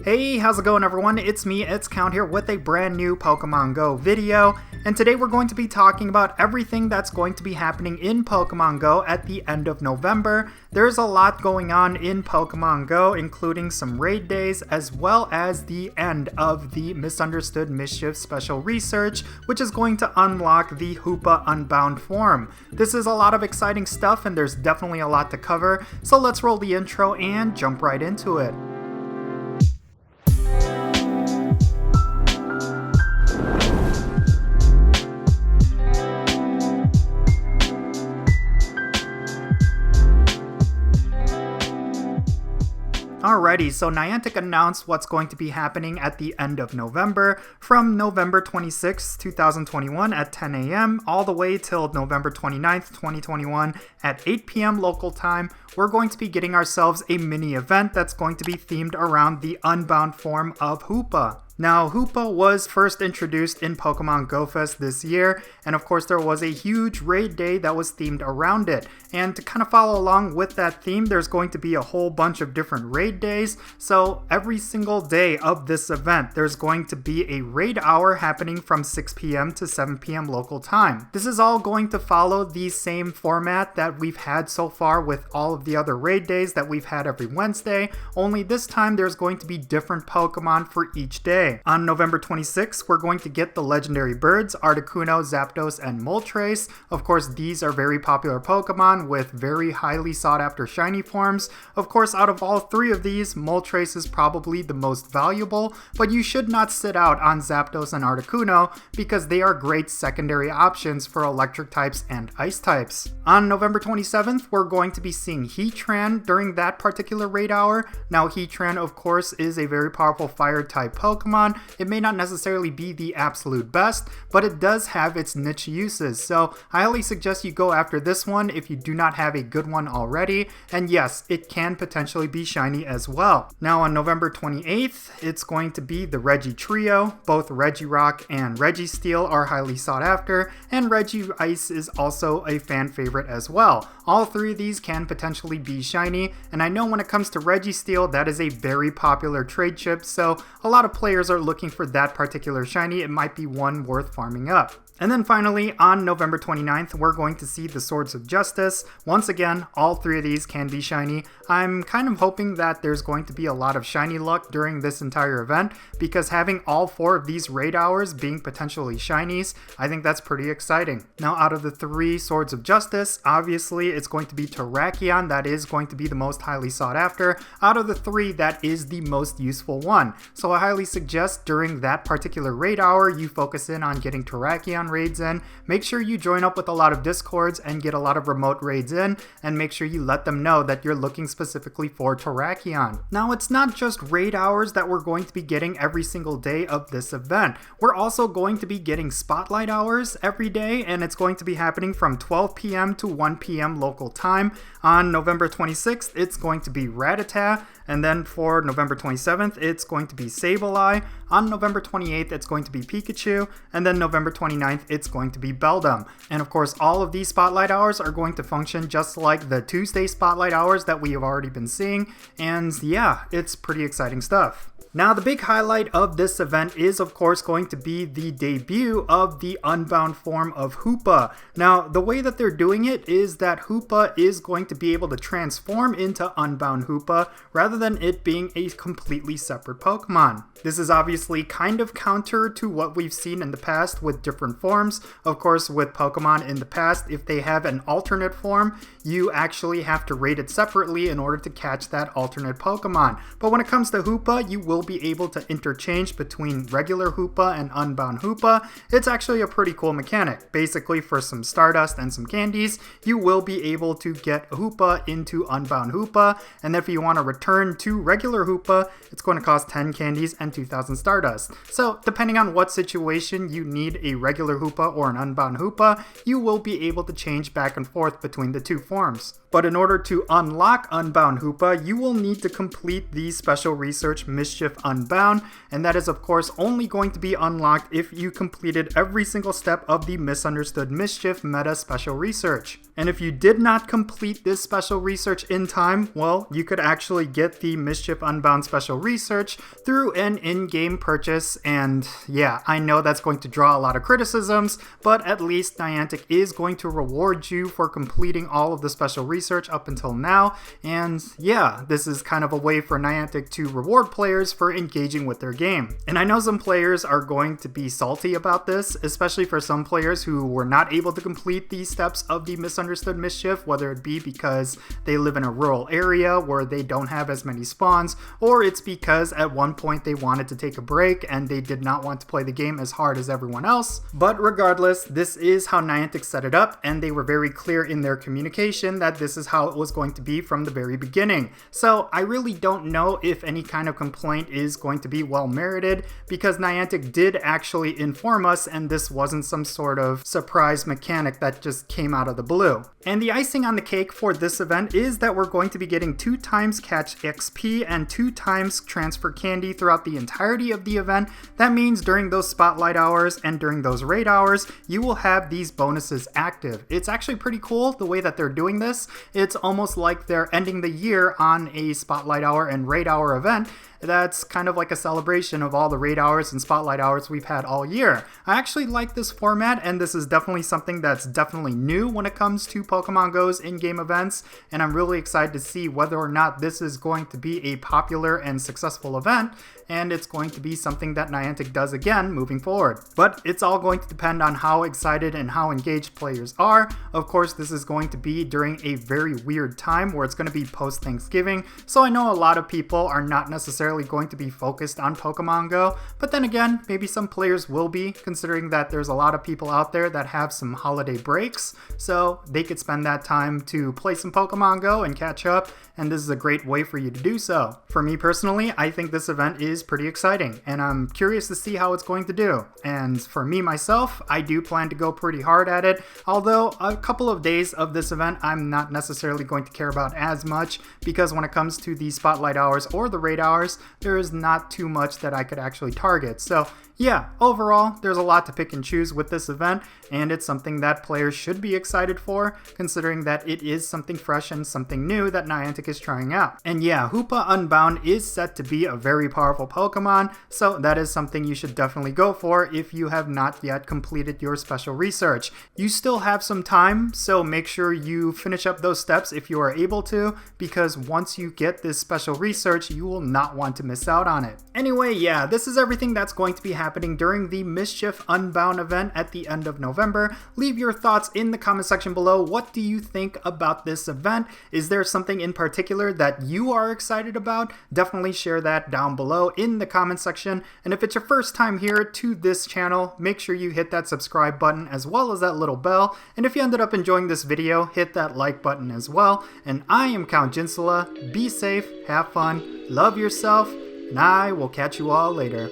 Hey, how's it going everyone? It's me, it's Count here with a brand new Pokemon Go video, and today we're going to be talking about everything that's going to be happening in Pokemon Go at the end of November. There's a lot going on in Pokemon Go, including some raid days, as well as the end of the Misunderstood Mischief Special Research, which is going to unlock the Hoopa Unbound Form. This is a lot of exciting stuff, and there's definitely a lot to cover, so let's roll the intro and jump right into it. Alrighty, so Niantic announced what's going to be happening at the end of November, from November 26, 2021 at 10 a.m. all the way till November 29th, 2021 at 8 p.m. local time. We're going to be getting ourselves a mini event that's going to be themed around the Unbound form of Hoopa. Now, Hoopa was first introduced in Pokemon Go Fest this year, and of course there was a huge raid day that was themed around it. And to kind of follow along with that theme, there's going to be a whole bunch of different raid days, so every single day of this event, there's going to be a raid hour happening from 6 p.m. to 7 p.m. local time. This is all going to follow the same format that we've had so far with all of the other raid days that we've had every Wednesday, only this time there's going to be different Pokemon for each day. On November 26th, we're going to get the legendary birds, Articuno, Zapdos, and Moltres. Of course, these are very popular Pokemon with very highly sought after shiny forms. Of course, out of all three of these, Moltres is probably the most valuable, but you should not sit out on Zapdos and Articuno because they are great secondary options for electric types and ice types. On November 27th, we're going to be seeing Heatran during that particular raid hour. Now, Heatran, of course, is a very powerful fire type Pokemon. It may not necessarily be the absolute best, but it does have its niche uses, so I highly suggest you go after this one if you do not have a good one already, and yes, it can potentially be shiny as well. Now on November 28th, it's going to be the Reggie Trio. Both Regirock and Registeel are highly sought after, and Regice is also a fan favorite as well. All three of these can potentially be shiny, and I know when it comes to Registeel, that is a very popular trade chip, so a lot of players are looking for that particular shiny. It might be one worth farming up. And then finally, on November 29th, we're going to see the Swords of Justice. Once again, all three of these can be shiny. I'm kind of hoping that there's going to be a lot of shiny luck during this entire event, because having all four of these raid hours being potentially shinies, I think that's pretty exciting. Now, out of the three Swords of Justice, obviously it's going to be Terrakion that is going to be the most highly sought after. Out of the three, that is the most useful one. So I highly suggest during that particular raid hour, you focus in on getting Terrakion raids in. Make sure you join up with a lot of discords and get a lot of remote raids in, and make sure you let them know that you're looking specifically for Terrakion. Now, it's not just raid hours that we're going to be getting every single day of this event. We're also going to be getting spotlight hours every day, and it's going to be happening from 12 p.m. to 1 p.m. local time. On November 26th, it's going to be Rattata, and then for November 27th, it's going to be Sableye. On November 28th, it's going to be Pikachu, and then November 29th, it's going to be Beldum. And of course, all of these spotlight hours are going to function just like the Tuesday spotlight hours that we have already been seeing, and yeah, it's pretty exciting stuff. Now, the big highlight of this event is, of course, going to be the debut of the Unbound form of Hoopa. Now, the way that they're doing it is that Hoopa is going to be able to transform into Unbound Hoopa rather than it being a completely separate Pokemon. This is obviously kind of counter to what we've seen in the past with different forms. Of course, with Pokemon in the past, if they have an alternate form, you actually have to rate it separately in order to catch that alternate Pokemon. But when it comes to Hoopa, you will be able to interchange between regular Hoopa and Unbound Hoopa. It's actually a pretty cool mechanic. Basically, for some Stardust and some candies, you will be able to get Hoopa into Unbound Hoopa, and if you want to return to regular Hoopa, it's going to cost 10 candies and 2,000 Stardust. So, depending on what situation you need a regular Hoopa or an Unbound Hoopa, you will be able to change back and forth between the two forms. But in order to unlock Unbound Hoopa, you will need to complete the special research Mischief Unbound, and that is of course only going to be unlocked if you completed every single step of the Misunderstood Mischief meta special research. And if you did not complete this special research in time, well, you could actually get the Mischief Unbound special research through an in-game purchase, and yeah, I know that's going to draw a lot of criticisms, but at least Niantic is going to reward you for completing all of the special research up until now, and yeah, this is kind of a way for Niantic to reward players for engaging with their game. And I know some players are going to be salty about this, especially for some players who were not able to complete these steps of the Misunderstood Mischief, whether it be because they live in a rural area where they don't have as many spawns, or it's because at one point they wanted to take a break and they did not want to play the game as hard as everyone else. But regardless, this is how Niantic set it up, and they were very clear in their communication that this is how it was going to be from the very beginning. So I really don't know if any kind of complaint is going to be well merited, because Niantic did actually inform us, and this wasn't some sort of surprise mechanic that just came out of the blue. And the icing on the cake for this event is that we're going to be getting 2 times catch XP and 2 times transfer candy throughout the entirety of the event. That means during those spotlight hours and during those raid hours, you will have these bonuses active. It's actually pretty cool the way that they're doing this. It's almost like they're ending the year on a spotlight hour and raid hour event. That's kind of like a celebration of all the raid hours and spotlight hours we've had all year. I actually like this format, and this is definitely something that's definitely new when it comes to Pokemon GO's in-game events, and I'm really excited to see whether or not this is going to be a popular and successful event, and it's going to be something that Niantic does again moving forward. But it's all going to depend on how excited and how engaged players are. Of course, this is going to be during a very weird time where it's going to be post-Thanksgiving, so I know a lot of people are not necessarily going to be focused on Pokemon Go, but then again, maybe some players will be, considering that there's a lot of people out there that have some holiday breaks, so they could spend that time to play some Pokemon Go and catch up, and this is a great way for you to do so. For me personally, I think this event is pretty exciting, and I'm curious to see how it's going to do. And for me myself, I do plan to go pretty hard at it, although a couple of days of this event I'm not necessarily going to care about as much, because when it comes to the spotlight hours or the raid hours, there is not too much that I could actually target. So yeah, overall, there's a lot to pick and choose with this event, and it's something that players should be excited for, considering that it is something fresh and something new that Niantic is trying out. And yeah, Hoopa Unbound is set to be a very powerful Pokemon, so that is something you should definitely go for if you have not yet completed your special research. You still have some time, so make sure you finish up those steps if you are able to, because once you get this special research, you will not want to miss out on it. Anyway, yeah, this is everything that's going to be happening during the Mischief Unbound event at the end of November. Leave your thoughts in the comment section below. What do you think about this event? Is there something in particular that you are excited about? Definitely share that down below in the comment section. And if it's your first time here to this channel, make sure you hit that subscribe button as well as that little bell. And if you ended up enjoying this video, hit that like button as well. And I am Count Jinsula. Be safe, have fun, love yourself, and I will catch you all later.